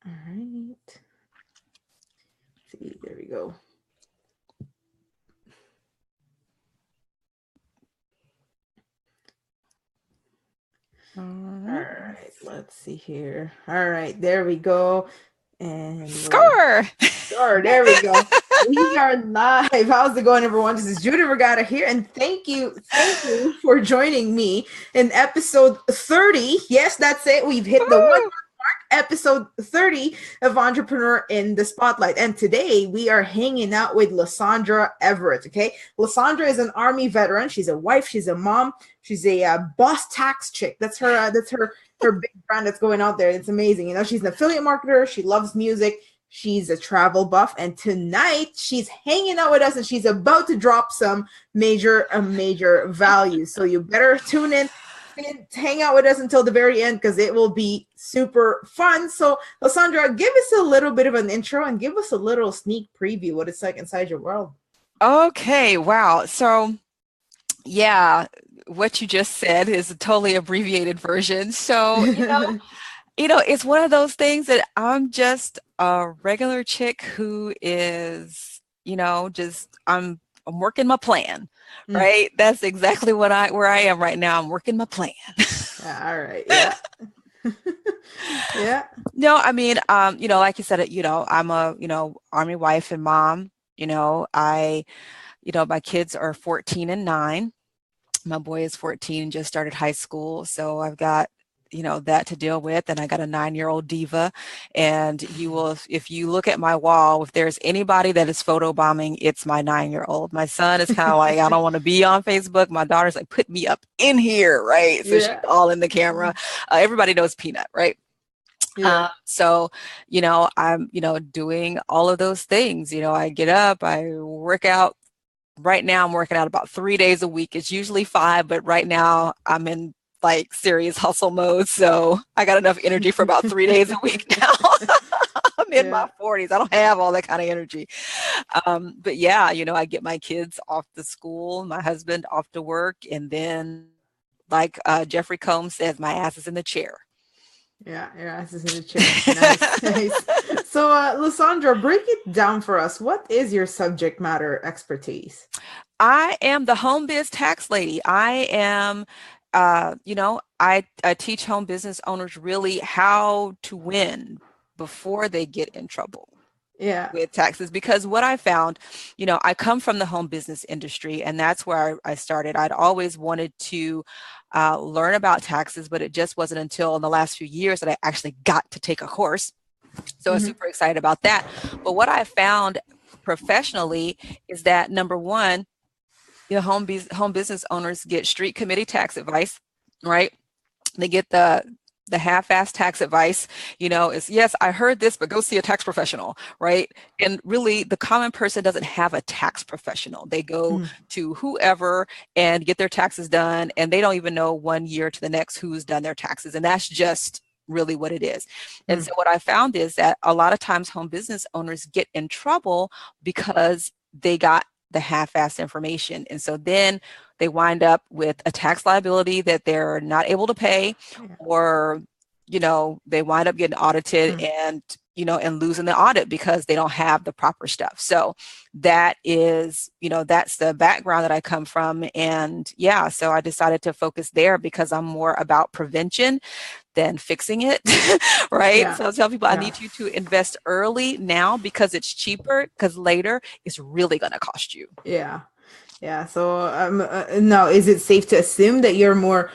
All right. Let's see, there we go. All right, let's see here. All right, there we go. And Score! Sure, there we go. We are live. How's it going, everyone? This is Judith Vergara here, and thank you for joining me in episode 30. Yes, that's it. We've hit the 1 mark, episode 30 of Entrepreneur in the Spotlight. And today we are hanging out with LuSundra Everett. Okay, LuSundra is an Army veteran. She's a wife. She's a mom. She's a boss tax chick. That's her. Her big brand that's going out there. It's amazing. You know, she's an affiliate marketer. She loves music. She's a travel buff, and tonight she's hanging out with us, and she's about to drop some major values. So you better tune in and hang out with us until the very end, because it will be super fun. So LuSundra, give us a little bit of an intro and give us a little sneak preview what it's like inside your world. Okay, wow. So yeah, what you just said is a totally abbreviated version. So, it's one of those things that I'm just a regular chick who is, just I'm working my plan, right? That's exactly where I am right now. I'm working my plan. All right. Yeah. Yeah. No, I mean, like you said, I'm a, Army wife and mom. My kids are 14 and 9. My boy is 14 and just started high school. So I've got, that to deal with. And I got a 9-year-old diva. And if you look at my wall, if there's anybody that is photobombing, it's my 9-year-old. My son is kind of like, I don't want to be on Facebook. My daughter's like, put me up in here, right? So she's all in the camera. Everybody knows Peanut, right? Yeah. So, I'm, doing all of those things. I get up, I work out. Right now I'm working out about 3 days a week. It's usually 5, but right now I'm in like serious hustle mode. So I got enough energy for about 3 days a week now. I'm in my 40s. I don't have all that kind of energy. But yeah, I get my kids off to school, my husband off to work. And then like Jeffrey Combs says, my ass is in the chair. Yeah, your ass is in the chair. Nice, nice. So, LuSundra, break it down for us. What is your subject matter expertise? I am the home biz tax lady. I am, I teach home business owners really how to win before they get in trouble. With taxes, because what I found, I come from the home business industry, and that's where I started. I'd always wanted to learn about taxes, but it just wasn't until in the last few years that I actually got to take a course. So I'm super excited about that. But what I found professionally is that, number one, home business owners get street committee tax advice, right? They get the half-assed tax advice, is, yes, I heard this, but go see a tax professional, right? And really, the common person doesn't have a tax professional. They go to whoever and get their taxes done, and they don't even know 1 year to the next who's done their taxes. And that's just really what it is. And so what I found is that a lot of times home business owners get in trouble because they got the half-assed information. And so then they wind up with a tax liability that they're not able to pay, or, they wind up getting audited and, and losing the audit because they don't have the proper stuff. So that is, that's the background that I come from. And yeah, so I decided to focus there because I'm more about prevention than fixing it, right? Yeah. So I tell people I need you to invest early now because it's cheaper, because later it's really going to cost you. Yeah. Yeah. So no, is it safe to assume that your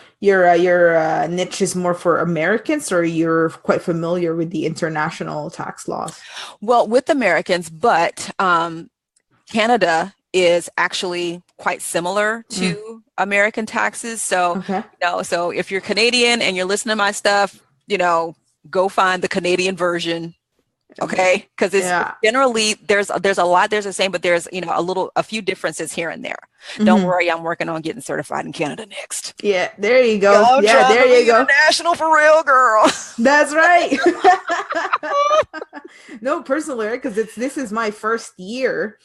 niche is more for Americans, or you're quite familiar with the international tax laws? Well, with Americans, but Canada is actually quite similar to American taxes. So, so if you're Canadian and you're listening to my stuff, go find the Canadian version. Okay. Because it's generally, there's a lot, there's the same, but there's, a few differences here and there. Don't worry. I'm working on getting certified in Canada next. Yeah. There you go. There you go. International for real, girl. That's right. No, personally, because this is my first year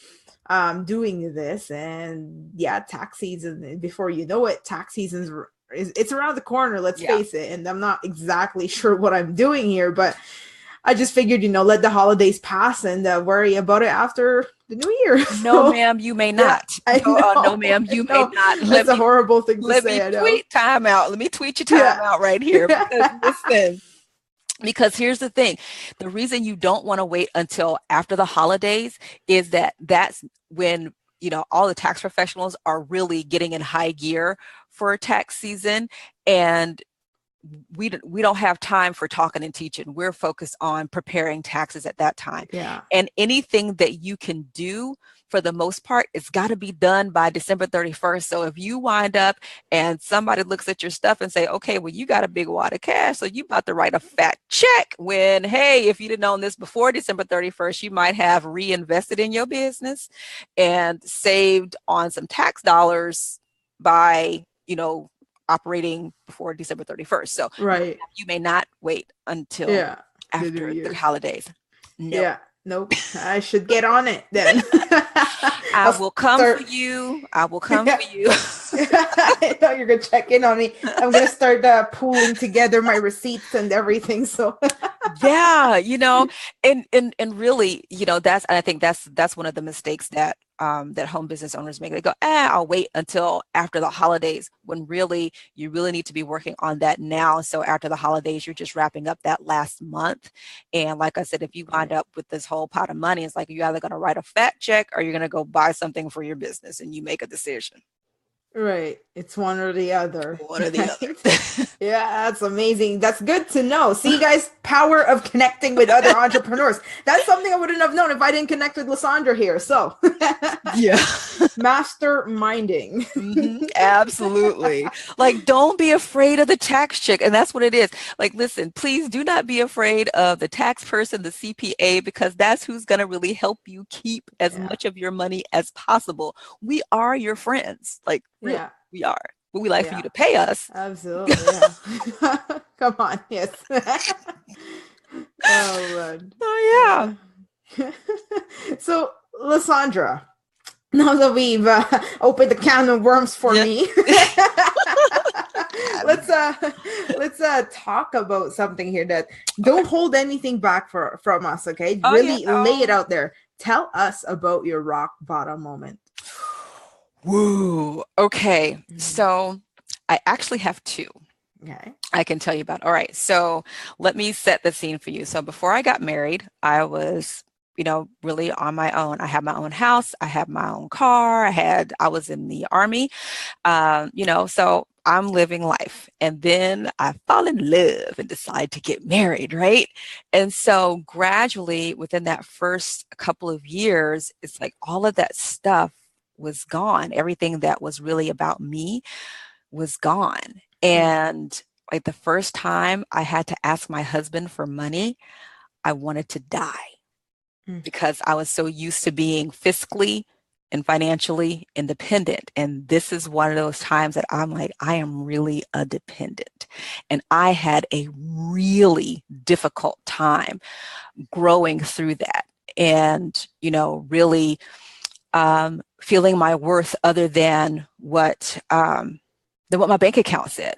doing this, and tax season, before you know it, tax season's it's around the corner, let's face it. And I'm not exactly sure what I'm doing here, but I just figured, let the holidays pass and worry about it after the new year. No, So, ma'am, you may yeah, not. I No, know. no, ma'am, I you may know. not. That's a horrible thing to Let me say. I know. tweet time out. Let me tweet your time Yeah. out right here because listen. Because here's the thing, the reason you don't want to wait until after the holidays is that's when, all the tax professionals are really getting in high gear for tax season. And we don't have time for talking and teaching. We're focused on preparing taxes at that time. Yeah. And anything that you can do, for the most part, it's got to be done by December 31st. So if you wind up and somebody looks at your stuff and say, okay, well, you got a big wad of cash, so you about to write a fat check when, hey, if you'd have known this before December 31st, you might have reinvested in your business and saved on some tax dollars by, operating before December 31st. So Right. you may not wait until Yeah. The New after the Year's. holays. No. Yeah. Nope. I should get on it then. I will come for you. I will come for you. I know you're gonna check in on me. I'm gonna start pooling together my receipts and everything. So Yeah, and really, I think that's one of the mistakes that home business owners make. They go, I'll wait until after the holidays, when really you really need to be working on that now. So after the holidays, you're just wrapping up that last month. And like I said, if you wind up with this whole pot of money, it's like you're either going to write a fat check or you're going to go buy something for your business, and you make a decision. right, it's one or the other. One or the other. Yeah, that's amazing. That's good to know. See, guys, power of connecting with other entrepreneurs. That's something I wouldn't have known if I didn't connect with LuSundra here. So, yeah, masterminding. absolutely. Like, don't be afraid of the tax check, and that's what it is. Like, listen, please do not be afraid of the tax person, the CPA, because that's who's going to really help you keep as much of your money as possible. We are your friends. Like, really, we are. But we like for you to pay us. Absolutely. Yeah. Come on. Yes. Oh, man. Oh, yeah. So, LuSundra, now that we've opened the can of worms for me, let's talk about something here that don't hold anything back from us. Okay, really lay it out there. Tell us about your rock bottom moment. Woo. Okay. So I actually have two. Okay. I can tell you about. All right. So let me set the scene for you. So before I got married, I was, really on my own. I had my own house. I had my own car. I was in the Army, so I'm living life. And then I fall in love and decide to get married. Right. And so gradually within that first couple of years, it's like all of that stuff was gone. Everything that was really about me was gone. And like the first time I had to ask my husband for money, I wanted to die because I was so used to being fiscally and financially independent. And this is one of those times that I'm like, I am really a dependent. And I had a really difficult time growing through that and, really feeling my worth other than what my bank account said,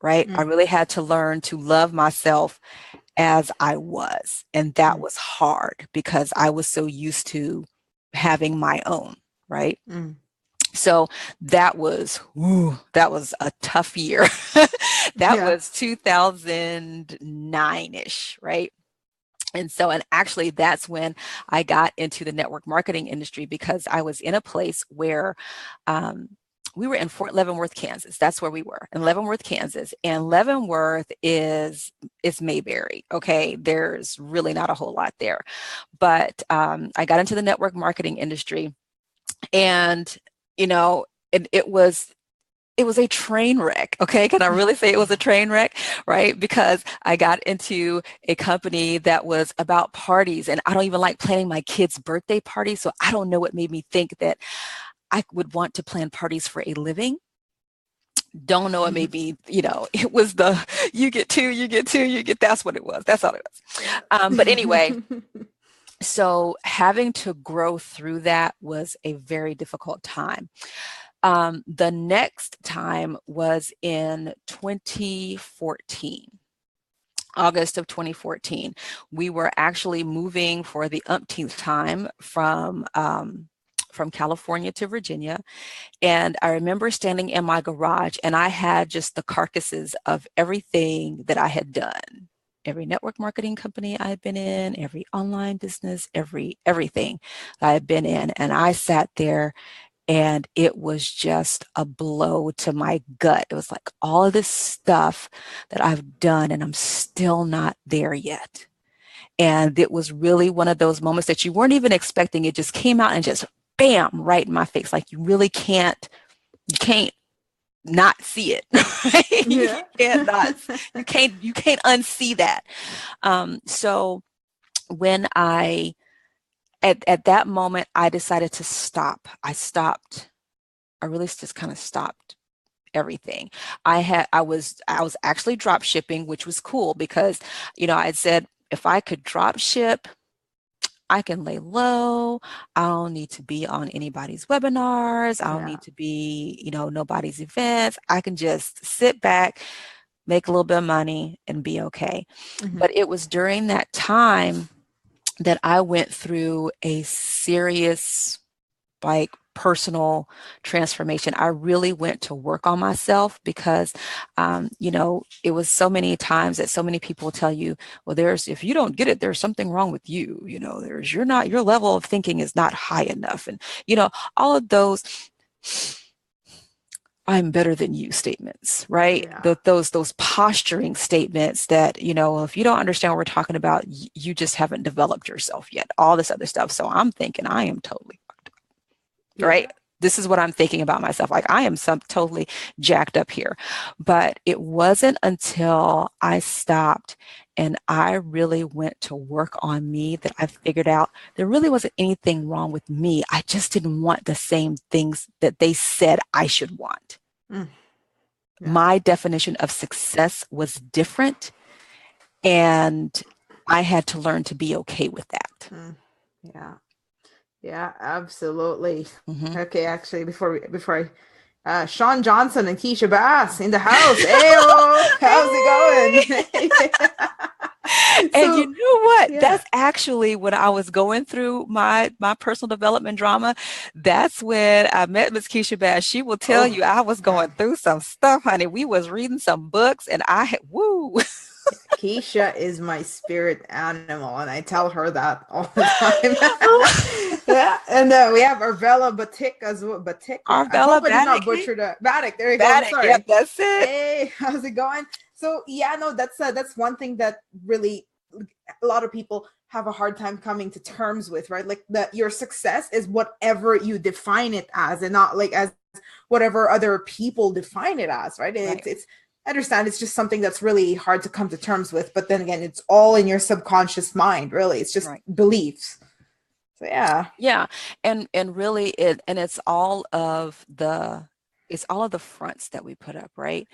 right? I really had to learn to love myself as I was. And that was hard because I was so used to having my own, right? So that was a tough year. That was 2009-ish, right? And so, and actually that's when I got into the network marketing industry because I was in a place where we were in Fort Leavenworth, Kansas. That's where we were, in Leavenworth, Kansas. And Leavenworth is Mayberry. Okay. There's really not a whole lot there. But I got into the network marketing industry and, it was a train wreck. Okay. Can I really say it was a train wreck? Right. Because I got into a company that was about parties and I don't even like planning my kids' birthday parties. So I don't know what made me think that I would want to plan parties for a living. Don't know what made me, it was you get two, that's what it was. That's all it was. But anyway, so having to grow through that was a very difficult time. The next time was in 2014. August of 2014. We were actually moving for the umpteenth time from California to Virginia. And I remember standing in my garage and I had just the carcasses of everything that I had done. Every network marketing company I had been in, every online business, everything I had been in. And I sat there and it was just a blow to my gut. It was like all of this stuff that I've done and I'm still not there yet. And it was really one of those moments that you weren't even expecting. It just came out and just bam, right in my face. Like you can't not see it. Right? Yeah. You can't unsee that. So when at that moment, I decided to stop. I really just kind of stopped everything. I was actually drop shipping, which was cool because, I had said if I could drop ship, I can lay low. I don't need to be on anybody's webinars. I don't Yeah. need to be, nobody's events. I can just sit back, make a little bit of money and be okay. Mm-hmm. But it was during that time that I went through a serious, like, personal transformation. I really went to work on myself because, it was so many times that so many people tell you, well, if you don't get it, there's something wrong with you. Your level of thinking is not high enough. And, all of those I'm better than you statements, right? Yeah. Those posturing statements that, if you don't understand what we're talking about, you just haven't developed yourself yet, all this other stuff. So I'm thinking I am totally Yeah. right. This is what I'm thinking about myself. Like I am totally jacked up here. But it wasn't until I stopped and I really went to work on me that I figured out there really wasn't anything wrong with me. I just didn't want the same things that they said I should want. Mm. Yeah. My definition of success was different, and I had to learn to be okay with that. Yeah. Yeah, absolutely. Mm-hmm. Okay, actually, before I, Sean Johnson and Keisha Bass in the house. Hey, how's it going? And So, you know what? yeah. That's actually when I was going through my personal development drama. That's when I met Miss Keisha Bass. She will tell you I was going through some stuff, honey. We was reading some books, and woo. Keisha is my spirit animal, and I tell her that all the time. Yeah, and we have Arvella Batik as well. Batik. I Arvella hope I did not Baddick. butcher that. Baddick. There you go. Baddick. Sorry. Yep, that's it. Hey, how's it going? So yeah, no, that's one thing that really a lot of people have a hard time coming to terms with, right? Like that your success is whatever you define it as, and not like as whatever other people define it as, right? It's I understand it's just something that's really hard to come to terms with, but then again, it's all in your subconscious mind, really. It's just beliefs. So yeah, and really it's all of the fronts that we put up, right?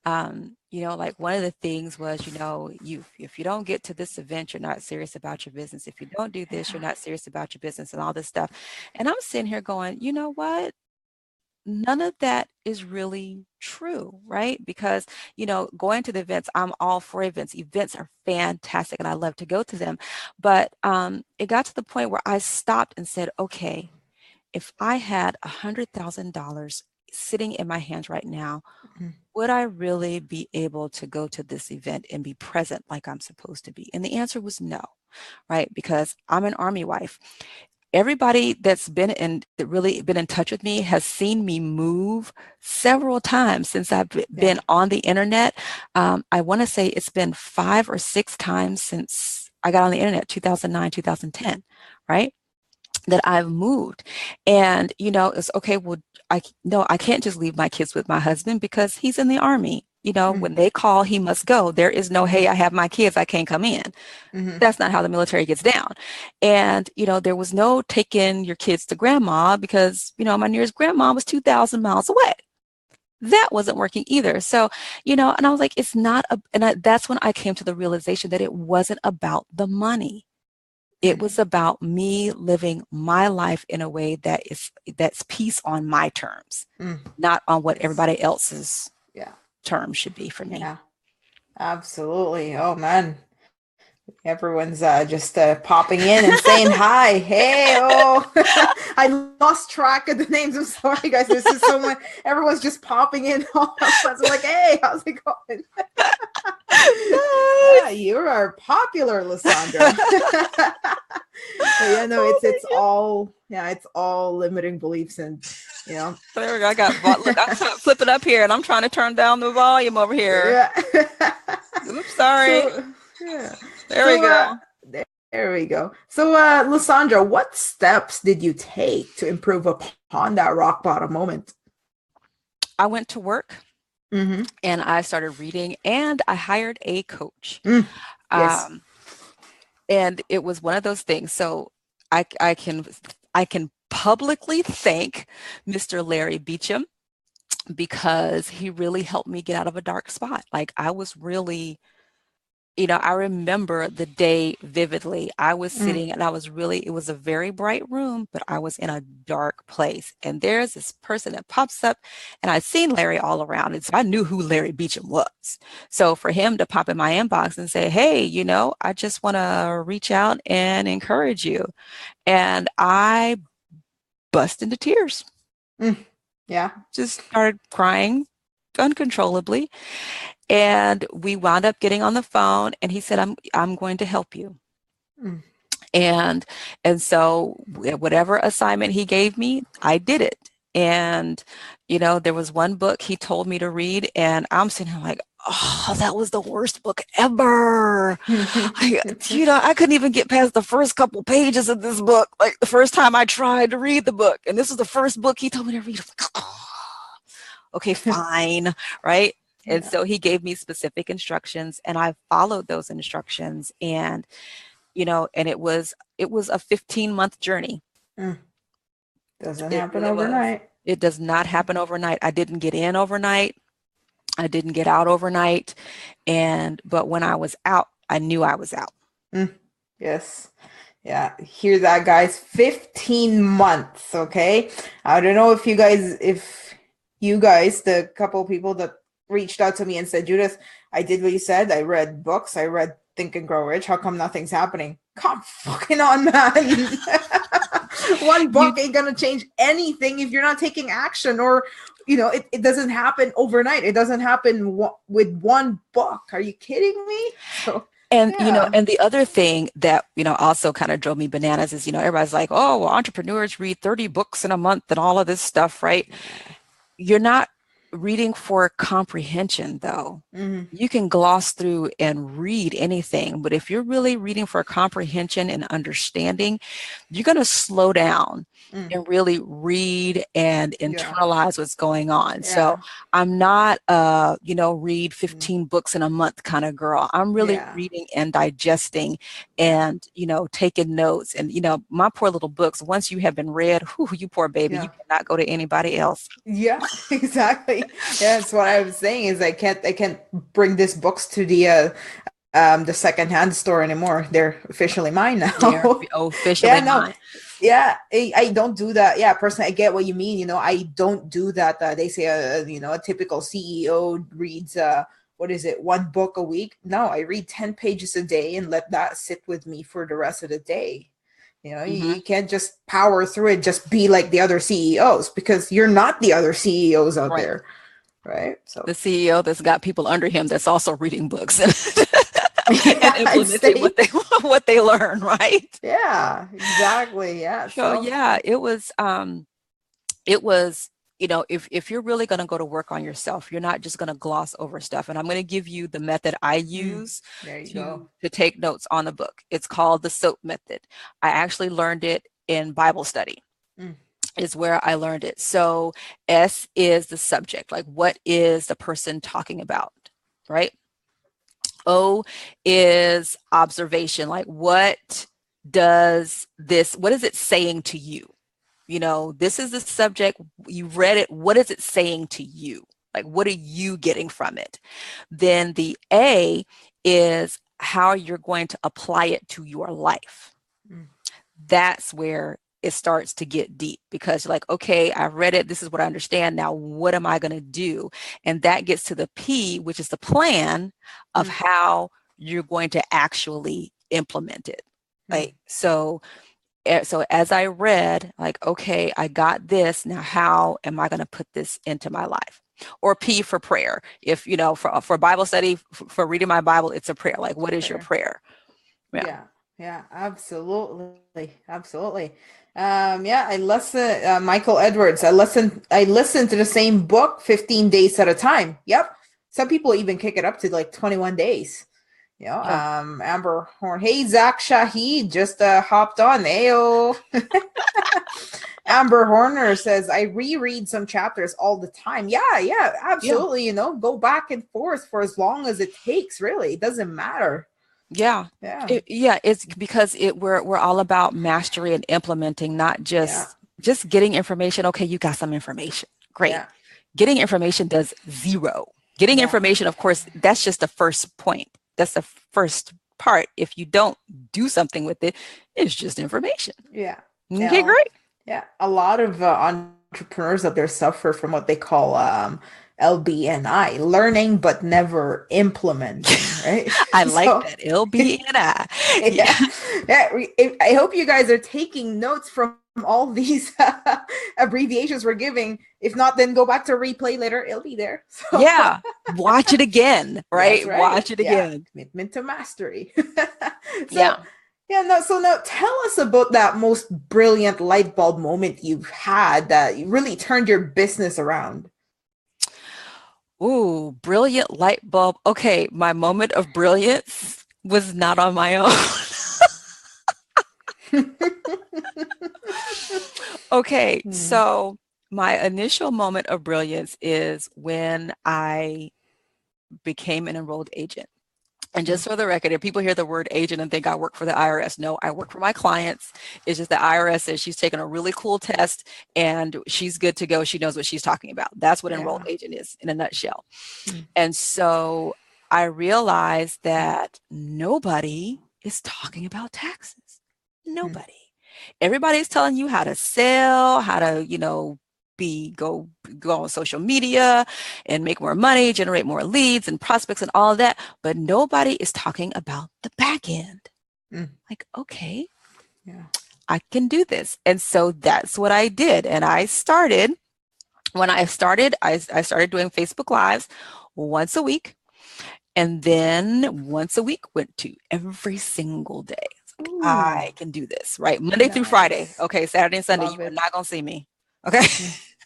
Like one of the things was, if you don't get to this event, you're not serious about your business. If you don't do this, you're not serious about your business and all this stuff. And I'm sitting here going, you know what? None of that is really true, right? Because, going to the events, I'm all for events. Events are fantastic and I love to go to them. But it got to the point where I stopped and said, okay, if I had $100,000 sitting in my hands right now, would I really be able to go to this event and be present like I'm supposed to be? And the answer was no, right? Because I'm an Army wife. Everybody that really been in touch with me has seen me move several times since I've been on the internet. I want to say it's been 5 or 6 times since I got on the internet, 2009, 2010, right? That I've moved. And, it's okay. Well, I can't just leave my kids with my husband because he's in the Army. When they call, he must go. There is no, hey, I have my kids, I can't come in. That's not how the military gets down. And, there was no taking your kids to grandma because, my nearest grandma was 2,000 miles away. That wasn't working either. So, and I was like, it's not, that's when I came to the realization that it wasn't about the money. It was about me living my life in a way that's peace on my terms, not on what everybody else's terms should be for me. Yeah. Absolutely. Oh man. Everyone's just popping in and saying hi. Hey, oh, I lost track of the names. I'm sorry, guys. There's just so much. Everyone's just popping in all at once. I'm like, hey, how's it going? Yeah, you are popular, LuSundra. But yeah, no, it's all limiting beliefs, and you know. There we go. Look, I'm flipping up here, and I'm trying to turn down the volume over here. Yeah. Oops, sorry. So, yeah. There we go. There we go. So, LuSundra, what steps did you take to improve upon that rock bottom moment? I went to work Mm-hmm. and I started reading, and I hired a coach. Yes. And it was one of those things. So I can publicly thank Mr. Larry Beecham, because he really helped me get out of a dark spot. Like, I was really, I remember the day vividly. I was sitting and it was a very bright room, but I was in a dark place. And there's this person that pops up, and I'd seen Larry all around. And so I knew who Larry Beecham was. So for him to pop in my inbox and say, hey, I just want to reach out and encourage you. And I bust into tears. Yeah. Just started crying uncontrollably. And we wound up getting on the phone, and he said, I'm going to help you. And so whatever assignment he gave me, I did it. And, there was one book he told me to read, and I'm sitting here like, oh, that was the worst book ever. I couldn't even get past the first couple pages of this book. Like, the first time I tried to read the book, and this was the first book he told me to read. I'm like, oh, okay, fine. Right. And so he gave me specific instructions, and I followed those instructions. And, and it was a 15-month journey. Doesn't happen overnight. It does not happen overnight. I didn't get in overnight. I didn't get out overnight. But when I was out, I knew I was out. Yes. Yeah. Hear that, guys. 15 months. Okay. I don't know if you guys, the couple of people that reached out to me and said, Judith, I did what you said. I read books. I read Think and Grow Rich. How come nothing's happening? Come fucking on, man. One book ain't gonna change anything if you're not taking action, or it doesn't happen overnight. It doesn't happen with one book. Are you kidding me? So, and and the other thing that also kind of drove me bananas is everybody's like, oh, well, entrepreneurs read 30 books in a month and all of this stuff, right? You're not reading for comprehension, though. You can gloss through and read anything, but if you're really reading for comprehension and understanding, you're going to slow down and really read and internalize what's going on. So I'm not read 15 books in a month kind of girl. I'm really reading and digesting and taking notes. And my poor little books, once you have been read, you poor baby, you cannot go to anybody else. Yeah, exactly. Yeah, that's what I was saying is I can't bring these books to the secondhand store anymore. They're officially mine now. They're officially mine. Yeah, I don't do that. Yeah, personally, I get what you mean. I don't do that. They say a typical CEO reads what is it, one book a week? No, I read 10 pages a day and let that sit with me for the rest of the day. You can't just power through it, just be like the other CEOs, because you're not the other CEOs out there, right? So the CEO that's got people under him that's also reading books and implementing what they learn, right? Yeah, exactly. Yeah. So yeah, it was if you're really going to go to work on yourself, you're not just going to gloss over stuff. And I'm going to give you the method I use to take notes on the book. It's called the SOAP method. I actually learned it in Bible study. Is where I learned it. So S is the subject, like what is the person talking about, right? O is observation, like what is it saying to you? This is the subject, you read it, what is it saying to you? Like, what are you getting from it? Then the A is how you're going to apply it to your life. That's where it starts to get deep, because you're like, okay, I read it. This is what I understand. Now, what am I going to do? And that gets to the P, which is the plan of how you're going to actually implement it. Like, so as I read, like, okay, I got this. Now, how am I going to put this into my life? Or P for prayer. If, for Bible study, for reading my Bible, it's a prayer. Like, what is your prayer? Yeah, absolutely. Absolutely. Yeah, I listen, Michael Edwards. I listen to the same book 15 days at a time. Yep. Some people even kick it up to like 21 days. Amber Horn. Hey, Zach Shahid just hopped on. Ayo. Amber Horner says, I reread some chapters all the time. Yeah, absolutely. Go back and forth for as long as it takes, really. It doesn't matter. Yeah. It's because we're all about mastery and implementing, not just getting information. Okay, you got some information. Great. Yeah. Getting information does zero. Getting information, of course, that's just the first point. That's the first part. If you don't do something with it, it's just information. Yeah. Okay, great. Yeah. A lot of entrepreneurs out there suffer from what they call LBNI, learning but never implementing, right? I like that, LBNI. I hope you guys are taking notes from all these abbreviations we're giving. If not, then go back to replay later. It'll be there. So. Yeah. Watch it again, right? Watch it again. Commitment to mastery. So now tell us about that most brilliant light bulb moment you've had that really turned your business around. Ooh, brilliant light bulb. Okay, my moment of brilliance was not on my own. Okay, so my initial moment of brilliance is when I became an enrolled agent. And just for the record, if people hear the word agent and think I work for the IRS, no, I work for my clients. It's just the IRS says she's taken a really cool test and she's good to go. She knows what she's talking about. That's what enrolled agent is in a nutshell. And so I realized that nobody is talking about taxes. Nobody. Everybody's telling you how to sell, how to, go on social media and make more money, generate more leads and prospects and all of that. But nobody is talking about the back end. Like, okay, I can do this. And so that's what I did. And I started, I started doing Facebook Lives once a week. And then once a week went to every single day. Like, I can do this, right? Monday through Friday. Okay, Saturday and Sunday, you are not going to see me. Okay.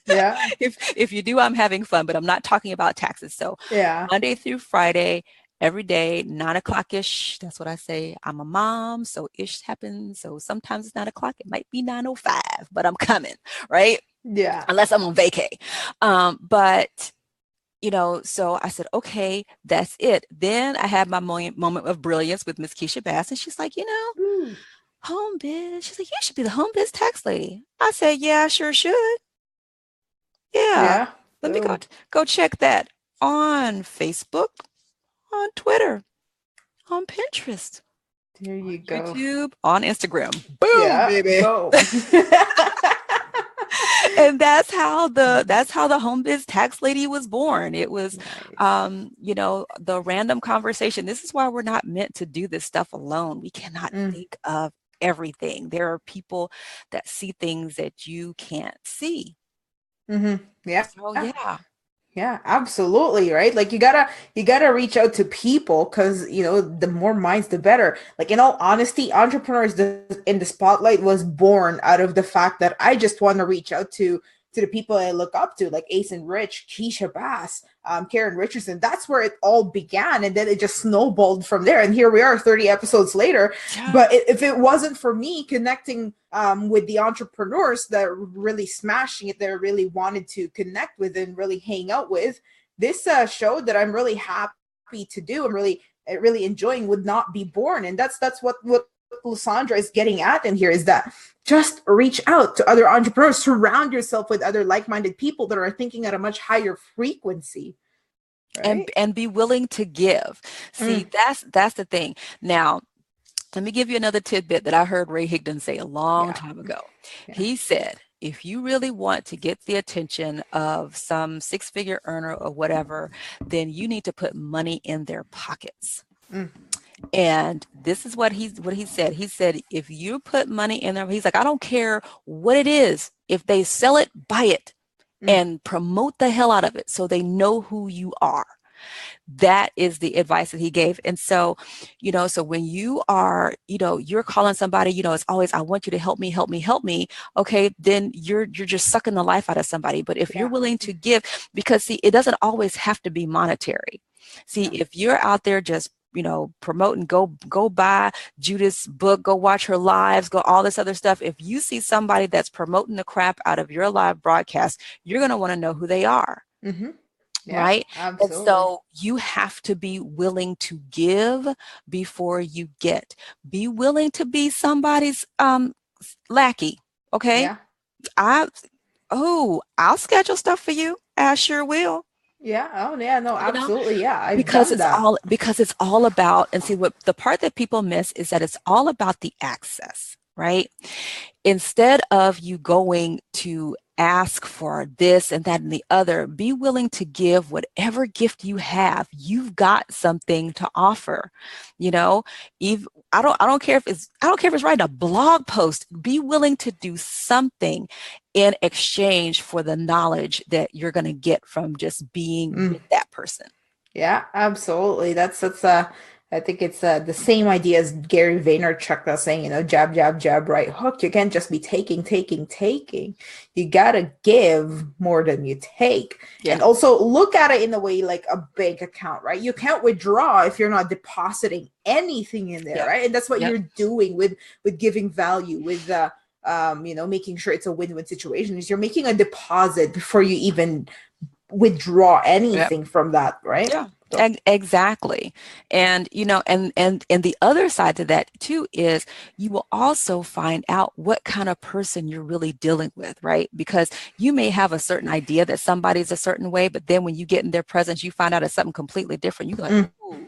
Yeah. If you do, I'm having fun, but I'm not talking about taxes. So Monday through Friday, every day, 9:00-ish. That's what I say. I'm a mom, so ish happens. So sometimes it's 9:00. It might be 9:05, but I'm coming, right? Yeah. Unless I'm on vacay. But so I said, okay, that's it. Then I had my moment of brilliance with Miss Keisha Bass, and she's like, Home Biz. She's like, you should be the Home Biz tax lady. I said, yeah, I sure should. Yeah. Let me go check that on Facebook, on Twitter, on Pinterest. There you go. YouTube, on Instagram. Boom, baby. Go. And that's how the Home Biz tax lady was born. It was, the random conversation. This is why we're not meant to do this stuff alone. We cannot think of everything. There are people that see things that you can't see. Yeah. So, yeah, absolutely. Right. Like you gotta reach out to people because, the more minds, the better. Like, in all honesty, Entrepreneurs in the Spotlight was born out of the fact that I just want to reach out to the people I look up to, like Ace and Rich, Keisha Bass, Karen Richardson. That's where it all began. And then it just snowballed from there. And here we are 30 episodes later. Yeah. But if it wasn't for me connecting with the entrepreneurs that are really smashing it, that I really wanted to connect with and really hang out with, this show that I'm really happy to do and really enjoying would not be born. And that's what LuSundra is getting at in here, is that just reach out to other entrepreneurs, surround yourself with other like-minded people that are thinking at a much higher frequency, right? and be willing to give. See, that's the thing. Now, Let me give you another tidbit that I heard Ray Higdon say a long Yeah. time ago. Yeah. He said, if you really want to get the attention of some six-figure earner or whatever, then you need to put money in their pockets. Mm. And this is what he said. He said, if you put money in there, he's like, I don't care what it is. If they sell it, buy it Mm. and promote the hell out of it so they know who you are. That is the advice that he gave. And so, so when you are, you're calling somebody, it's always, I want you to help me, help me, help me. Okay, then you're just sucking the life out of somebody. But if you're Yeah. willing to give, because see, it doesn't always have to be monetary. See, Yeah. if you're out there just promoting, go buy Judith's book, go watch her lives, go all this other stuff. If you see somebody that's promoting the crap out of your live broadcast, you're going to want to know who they are. Mm-hmm. Yeah, Right. And absolutely. so you have to be willing to give before you get. Be willing to be somebody's lackey. Okay. Yeah. I'll schedule stuff for you. I sure will. Yeah. Oh, yeah. No, You know, absolutely. Yeah, I've because done it's that. all about, and see what the part that people miss is that it's all about the access, right? Instead of you going to ask for this and that and the other, be willing to give whatever gift you have. You've got something to offer. Even I don't care if it's writing a blog post. Be willing to do something in exchange for the knowledge that you're going to get from just being with that person. Yeah, absolutely. That's I think it's the same idea as Gary Vaynerchuk was saying, jab, jab, jab, right hook. You can't just be taking, taking, taking. You gotta give more than you take. Yeah. And also look at it in a way like a bank account, right? You can't withdraw if you're not depositing anything in there, Yep. right? And that's what Yep. you're doing with giving value, with making sure it's a win-win situation. Is you're making a deposit before you even withdraw anything from that, right? Yeah. So, Exactly. And and the other side to that too is you will also find out what kind of person you're really dealing with, right? Because you may have a certain idea that somebody's a certain way, but then when you get in their presence, you find out it's something completely different. You're like, ooh,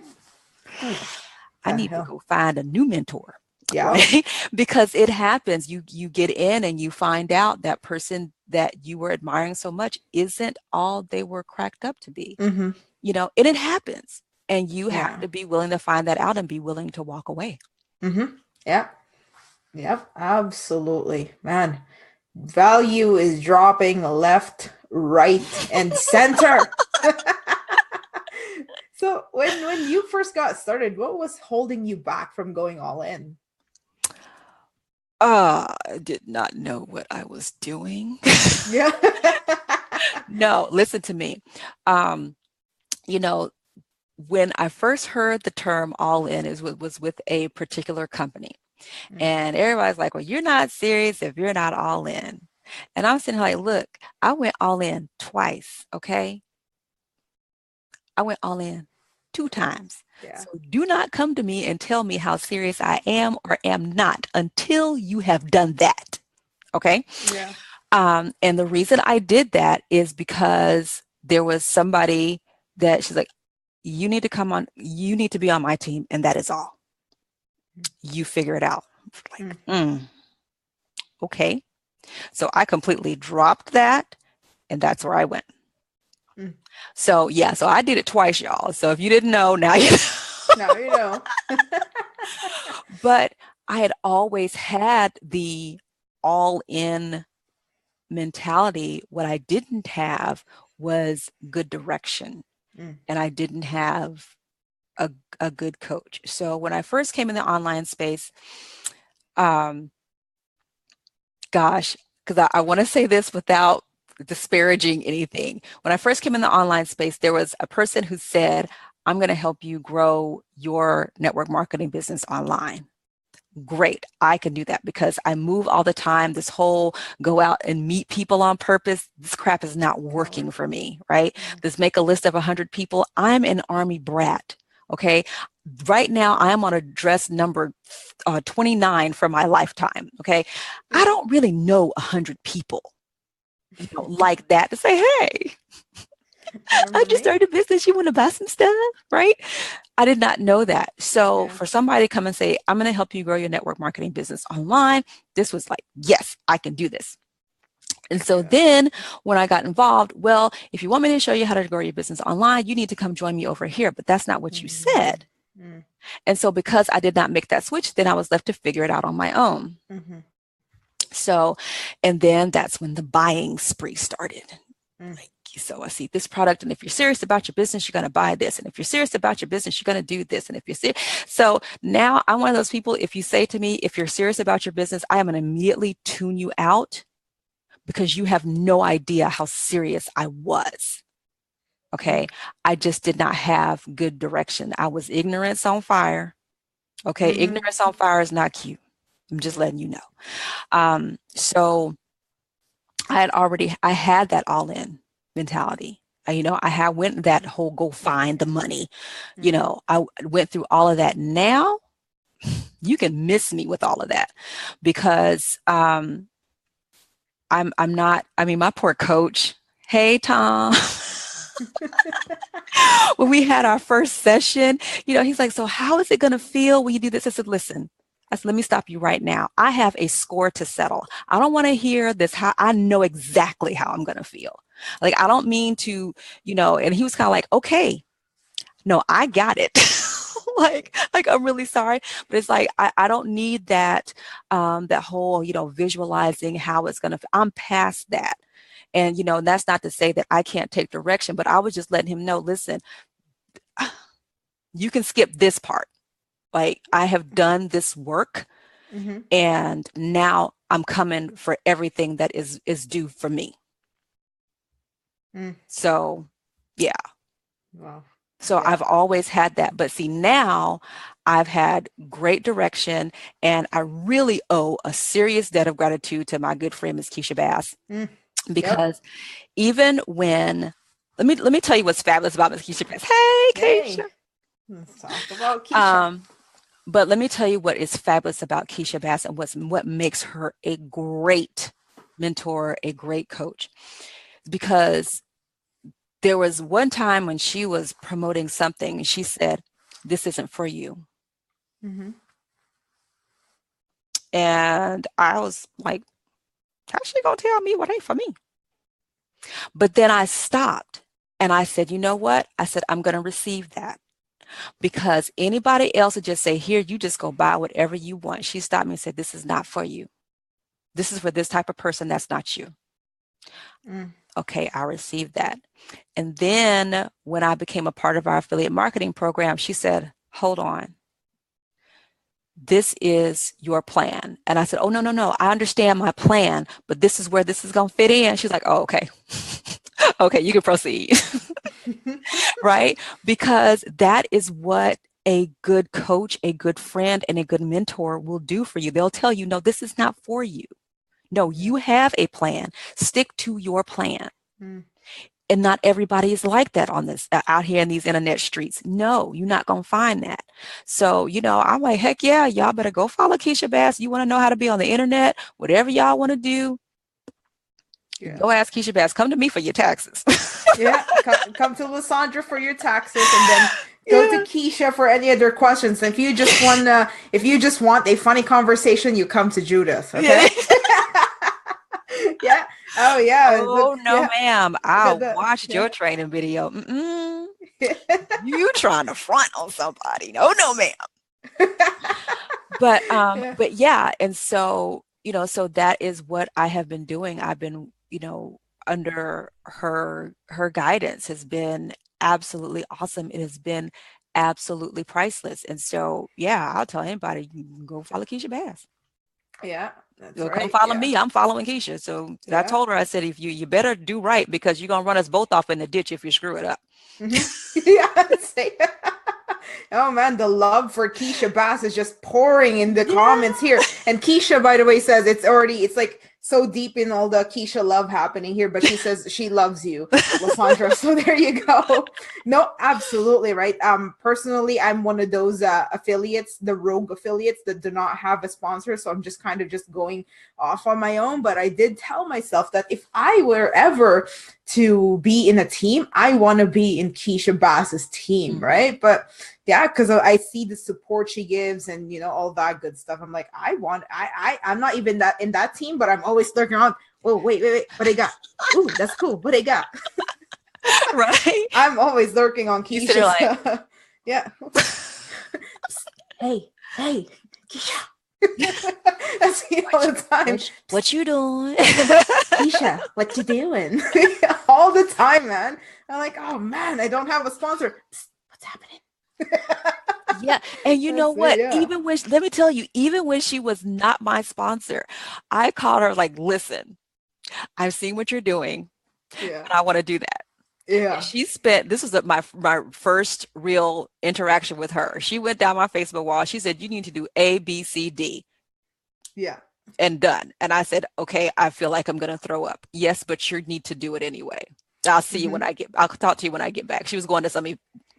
I need to go find a new mentor. yeah. Right? Because it happens. You get in and you find out that person that you were admiring so much isn't all they were cracked up to be. Mm-hmm. And it happens. And you have to be willing to find that out and be willing to walk away. Mm-hmm. Yeah. Yep. Absolutely. Man, value is dropping left, right, and center. So when you first got started, what was holding you back from going all in? I did not know what I was doing. Yeah. No, listen to me. When I first heard the term all in was with a particular company. And everybody's like, well, you're not serious if you're not all in. And I'm sitting here like, look, I went all in twice, okay? I went all in 2 times. Yeah. So do not come to me and tell me how serious I am or am not until you have done that, okay? Yeah. And the reason I did that is because there was somebody that she's like, you need to be on my team, and that is all. You figure it out. Like, okay. So I completely dropped that, and that's where I went. So yeah, so I did it twice, y'all. So if you didn't know, now you know. Now you know. But I had always had the all-in mentality. What I didn't have was good direction, and I didn't have a good coach. So when I first came in the online space, gosh, because I want to say this without disparaging anything. When I first came in the online space, there was a person who said, I'm going to help you grow your network marketing business online. Great, I can do that because I move all the time. This whole go out and meet people on purpose, this crap is not working for me, right? This make a list of 100 people. I'm an Army brat, okay? Right now, I'm on address number 29 for my lifetime, okay? I don't really know 100 people like that to say, hey, I just Me? started a business. You want to buy some stuff, right? I did not know that. So Yeah. for somebody to come and say, I'm going to help you grow your network marketing business online, this was like, yes, I can do this. And so Yeah. then when I got involved, well, if you want me to show you how to grow your business online, you need to come join me over here. But that's not what you Mm-hmm. said. And so because I did not make that switch, then I was left to figure it out on my own. Mm-hmm. So, and then that's when the buying spree started. Mm. Like, so I see this product, and if you're serious about your business, you're going to buy this. And if you're serious about your business, you're going to do this. And if you're serious, so now I'm one of those people, if you say to me, if you're serious about your business, I am going to immediately tune you out because you have no idea how serious I was. Okay. I just did not have good direction. I was ignorance on fire. Okay. Mm-hmm. Ignorance on fire is not cute. I'm just letting you know. So I had that all in mentality. I had went that whole go find the money. I went through all of that. Now you can miss me with all of that because I'm not. I mean, my poor coach. Hey, Tom. When we had our first session, he's like, so how is it going to feel when you do this? I said, listen, let me stop you right now. I have a score to settle. I don't want to hear this. How I know exactly how I'm going to feel. Like, I don't mean to, and he was kind of like, okay, no, I got it. like, I'm really sorry, but it's like, I don't need that, that whole, visualizing how it's going to, I'm past that. And, that's not to say that I can't take direction, but I was just letting him know, listen, you can skip this part. Like, I have done this work Mm-hmm. and now I'm coming for everything that is due for me. Mm. So, yeah. Wow. So Yeah. I've always had that. But see, now I've had great direction and I really owe a serious debt of gratitude to my good friend, Ms. Keisha Bass, Mm. Yep. because even when, let me tell you what's fabulous about Ms. Keisha Bass. Hey, Hey, Keisha. let's talk about Keisha. Um, but let me tell you what is fabulous about Keisha Bass and what makes her a great mentor, a great coach, because there was one time when she was promoting something and she said, this isn't for you. Mm-hmm. And I was like, how's she gonna tell me what ain't for me? But then I stopped and I said, you know what? I said, I'm gonna receive that because anybody else would just say, here, you just go buy whatever you want. She stopped me and said, this is not for you. This is for this type of person. That's not you. Mm. Okay, I received that. And then when I became a part of our affiliate marketing program, she said, hold on. This is your plan. And I said, oh, no. I understand my plan, but this is where this is going to fit in. She's like, oh, okay. Okay, you can proceed. Right? Because that is what a good coach, a good friend, and a good mentor will do for you. They'll tell you, no, this is not for you. No, you have a plan. Stick to your plan. Mm. And not everybody is like that on this out here in these internet streets. No, you're not going to find that. So, I'm like, heck yeah, y'all better go follow Keisha Bass. You want to know how to be on the internet, whatever y'all want to do, go ask Keisha Bass. Come to me for your taxes. Yeah. Come to LuSundra for your taxes, and then go to Keisha for any other questions. If you just want a funny conversation, you come to Judith. Okay. Yeah. Oh yeah. Oh, no, Yeah. ma'am. I watched Yeah. your training video. You trying to front on somebody. No, ma'am. Yeah. But yeah, and so, so that is what I have been doing. I've been, under her guidance has been absolutely awesome. It has been absolutely priceless. And so, yeah, I'll tell anybody, you can go follow Keisha Bass. Yeah. That's Come right. follow Yeah. me. I'm following Keisha. So I Yeah. told her, I said, if you better do right because you're gonna run us both off in the ditch if you screw it up. Mm-hmm. Yeah. Oh man, the love for Keisha Bass is just pouring in the comments here. And Keisha, by the way, says it's like so deep in all the Keisha love happening here, but she says she loves you, LuSundra. So there you go. No, absolutely right. Personally, I'm one of those affiliates, the rogue affiliates that do not have a sponsor. So I'm just kind of just going off on my own. But I did tell myself that if I were ever to be in a team, I want to be in Keisha Bass's team, right? But yeah, because I see the support she gives and all that good stuff. I'm like, I'm not even that in that team, but I'm always lurking around. Oh, wait, what they got? Ooh, that's cool. What they got? Right. I'm always lurking on Keisha. Like, yeah. hey, Keisha. That's me all the time. What you doing? Keisha, what you doing? All the time, man. I'm like, oh man, I don't have a sponsor. Psst, what's happening? Yeah. And you know what? Yeah. Even when, let me tell you, even when she was not my sponsor, I called her like, listen, I've seen what you're doing. Yeah. And I want to do that. Yeah. And she spent, this was my first real interaction with her. She went down my Facebook wall. She said, you need to do A, B, C, D. Yeah. And done. And I said, okay, I feel like I'm going to throw up. Yes, but you need to do it anyway. I'll see you when I'll talk to you when I get back. She was going to some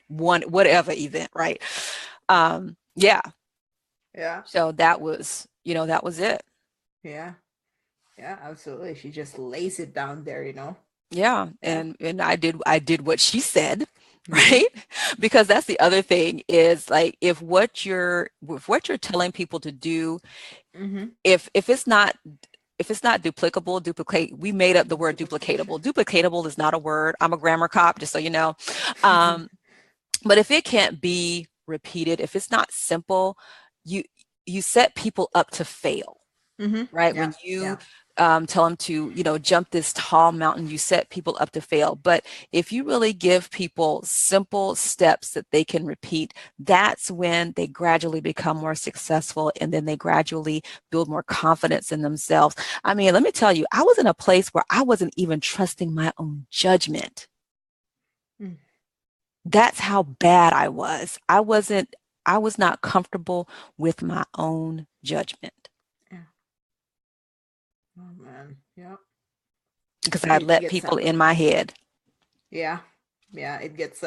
whatever event, right? Yeah. So that was it. Yeah, absolutely. She just lays it down there, Yeah. And I did what she said, right? Because that's the other thing is like, if what you're telling people to do, if it's not duplicate, we made up the word duplicatable. Duplicatable is not a word. I'm a grammar cop, just so you know. But if it can't be repeated, if it's not simple, you set people up to fail, right? When you tell them to, jump this tall mountain, you set people up to fail. But if you really give people simple steps that they can repeat, that's when they gradually become more successful, and then they gradually build more confidence in themselves. I mean, let me tell you, I was in a place where I wasn't even trusting my own judgment. That's how bad I was. I was not comfortable with my own judgment. Yeah. Oh man. Yep. Because I let people in my head. Yeah. Yeah. It gets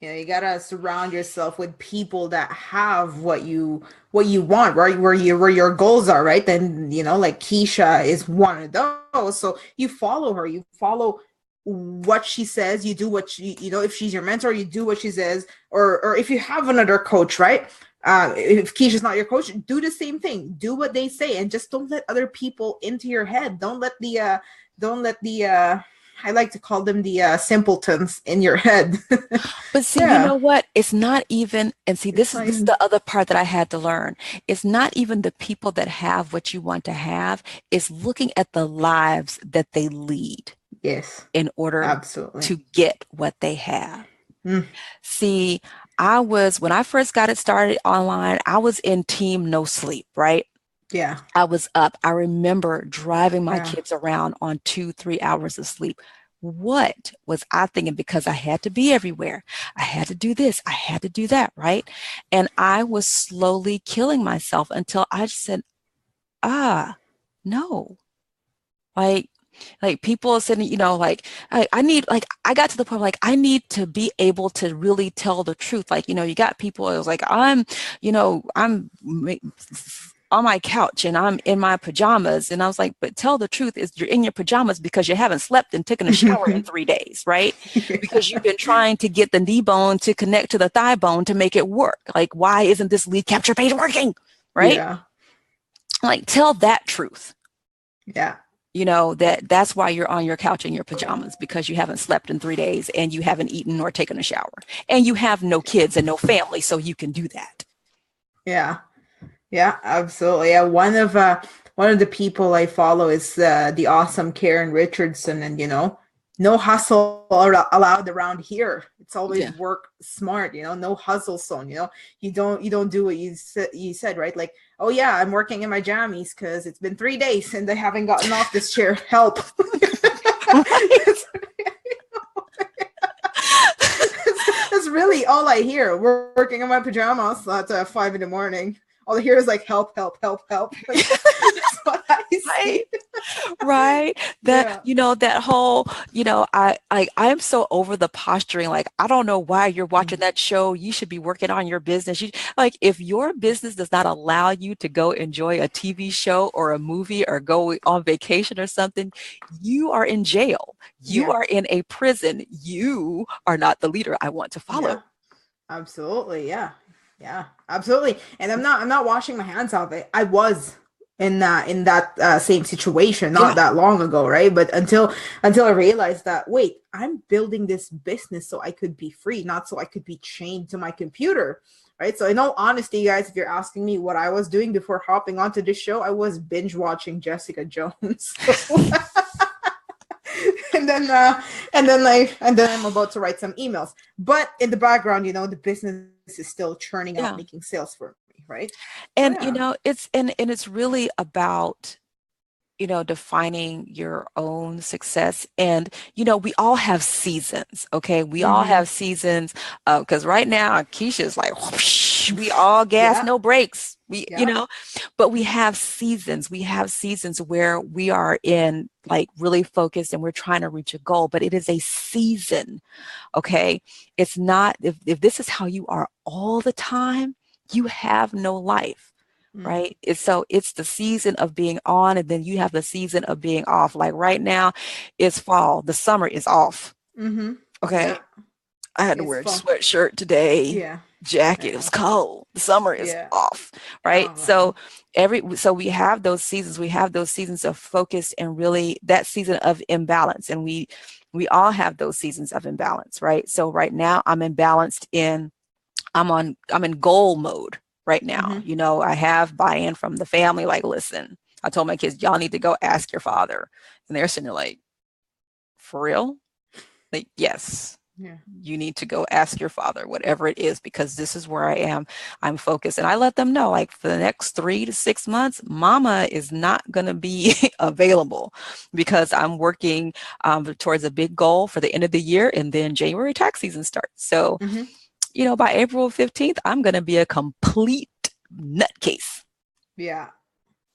you gotta surround yourself with people that have what you want, right? Where your goals are, right? Then, like Keisha is one of those. So you follow her, you follow what she says, you do what she, if she's your mentor, you do what she says, or if you have another coach, right? If Keisha's not your coach, do the same thing, do what they say, and just don't let other people into your head. Don't let the I like to call them the simpletons in your head. But see, you know what? It's not even, and see, this is the other part that I had to learn. It's not even the people that have what you want to have. It's looking at the lives that they lead. Yes. In order to get what they have. See, when I first got it started online, I was in team no sleep, right? Yeah. I was up. I remember driving my kids around on 2-3 hours of sleep. What was I thinking? Because I had to be everywhere. I had to do this. I had to do that, right? And I was slowly killing myself until I just said, no. Like people said, I need, like, I got to the point, like, I need to be able to really tell the truth. Like, you got people, it was like, I'm on my couch and I'm in my pajamas. And I was like, but tell the truth is you're in your pajamas because you haven't slept and taken a shower in 3 days, right? Because you've been trying to get the knee bone to connect to the thigh bone to make it work. Like, why isn't this lead capture page working? Right? Yeah. Like, tell that truth. Yeah. That's why you're on your couch in your pajamas, because you haven't slept in 3 days and you haven't eaten or taken a shower and you have no kids and no family. So you can do that. Yeah. Yeah, absolutely. Yeah. One of the people I follow is the awesome Karen Richardson, and no hustle allowed around here. It's always work smart, no hustle zone. You don't do what you said, right? Like, oh yeah, I'm working in my jammies because it's been 3 days and I haven't gotten off this chair. Help. That's really all I hear. We're working in my pajamas at 5 a.m. All I hear is like, help, help, help, help. what I Right. see. Right. Yeah. That whole, I'm so over the posturing. Like, I don't know why you're watching Mm. that show. You should be working on your business. Like, if your business does not allow you to go enjoy a TV show or a movie or go on vacation or something, you are in jail. You Yeah. are in a prison. You are not the leader I want to Yeah. follow. Absolutely. Yeah. Yeah. Absolutely. And I'm not washing my hands of it. I was in that same situation not Yeah. that long ago, right? But until I realized that, wait, I'm building this business so I could be free, not so I could be chained to my computer. Right. So in all honesty, guys, if you're asking me what I was doing before hopping onto this show, I was binge watching Jessica Jones. and then and then I'm about to write some emails. But in the background, the business is still churning out, Yeah. making sales for me, right? So And yeah. it's really about defining your own success. And, we all have seasons, okay? We all Mm-hmm. have seasons, because right now, Keisha's like, whoosh, we all gas, Yeah. no brakes. Yeah. But we have seasons. We have seasons where we are in like really focused and we're trying to reach a goal, but it is a season, okay? It's not, if this is how you are all the time, you have no life. Mm. Right. It's the season of being on, and then you have the season of being off. Like right now, it's fall. The summer is off. Mm-hmm. Okay. Yeah. I had to It's wear a fun. sweatshirt today, Yeah. jacket. It was Yeah. cold. The summer is Yeah. off. Right. Oh So man. we have those seasons. We have those seasons of focus and really that season of imbalance. And we all have those seasons of imbalance. Right. So right now I'm imbalanced I'm in goal mode right now. Mm-hmm. I have buy-in from the family. Like, listen, I told my kids, y'all need to go ask your father. And they're sitting there like, for real? Like, yes, Yeah. you need to go ask your father, whatever it is, because this is where I am. I'm focused. And I let them know, like, for the next 3 to 6 months, mama is not going to be available because I'm working towards a big goal for the end of the year. And then January tax season starts. So, Mm-hmm. by April 15th, I'm going to be a complete nutcase. Yeah.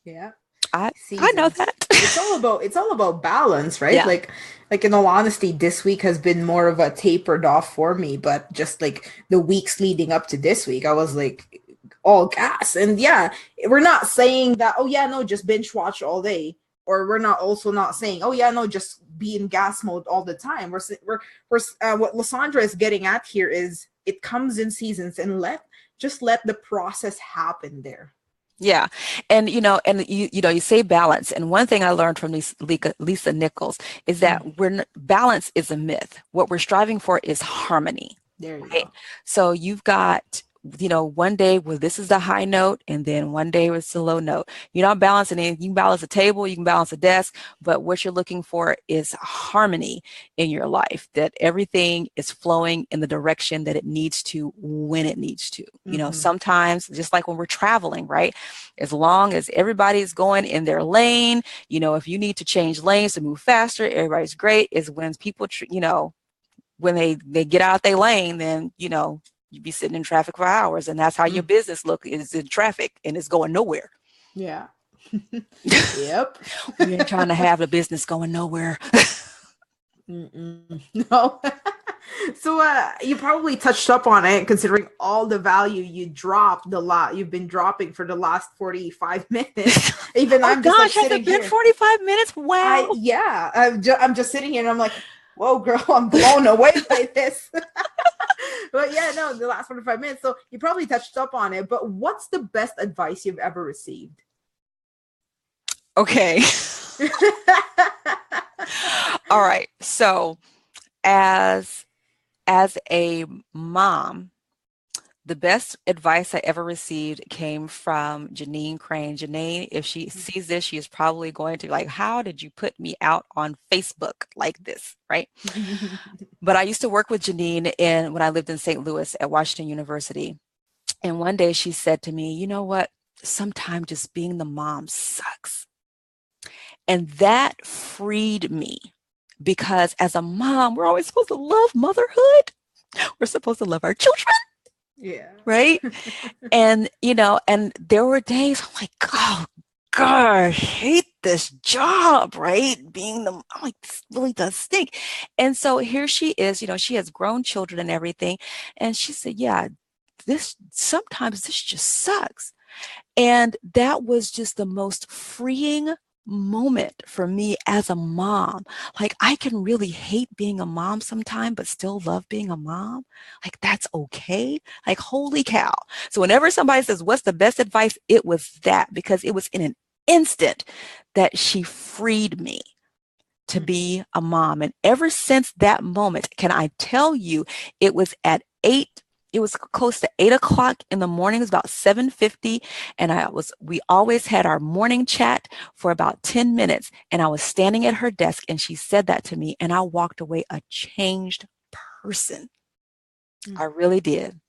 Yeah. I know Seasons. that. It's all about balance, right? Yeah. Like in all honesty, this week has been more of a tapered off for me, but just like the weeks leading up to this week, I was like all gas. And yeah, we're not saying that, oh yeah, no, just binge watch all day. Or we're not saying, oh yeah, no, just be in gas mode all the time. We're what LuSundra is getting at here is it comes in seasons, and let the process happen there. Yeah. And you say balance. And one thing I learned from Lisa Nichols is Mm, that balance is a myth. What we're striving for is harmony. there you Right. go. So you've got, one day where this is the high note, and then one day where it's the low note. You're not balancing anything. You can balance a table, you can balance a desk, but what you're looking for is harmony in your life, that everything is flowing in the direction that it needs to when it needs to. Mm-hmm. Sometimes, just like when we're traveling, right? As long as everybody's going in their lane, if you need to change lanes to move faster, everybody's great. Is when people, when they get out their lane, then you'd be sitting in traffic for hours, and that's how your Mm, business look is in traffic, and it's going nowhere. yeah. Yep. We ain't trying to have the business going nowhere. Mm-mm. No. So you probably touched up on it, considering all the value you've been dropping for the last 45 minutes. Even Oh I'm just like gosh, has sitting it been here. 45 minutes? Wow. I'm just sitting here and I'm like, whoa, girl, I'm blown away by this. But yeah, no, the last 45 minutes. So you probably touched up on it, but what's the best advice you've ever received? Okay. All right. So as a mom, the best advice I ever received came from Janine Crane. Janine, if she sees this, she is probably going to be like, how did you put me out on Facebook like this? Right. But I used to work with Janine when I lived in St. Louis at Washington University. And one day she said to me, you know what? Sometimes just being the mom sucks. And that freed me because as a mom, we're always supposed to love motherhood. We're supposed to love our children. Yeah. Right. And there were days I'm like, oh gosh, I hate this job, right? I'm like, this really does stink. And so here she is, she has grown children and everything. And she said, yeah, sometimes this just sucks. And that was just the most freeing moment for me as a mom. Like, I can really hate being a mom sometime, but still love being a mom. Like, that's okay. Like, holy cow. So whenever somebody says, what's the best advice? It was that, because it was in an instant that she freed me to be a mom. And ever since that moment, can I tell you, it was close to 8 o'clock in the morning. It was about 7:50. And we always had our morning chat for about 10 minutes. And I was standing at her desk and she said that to me. And I walked away a changed person. I really did.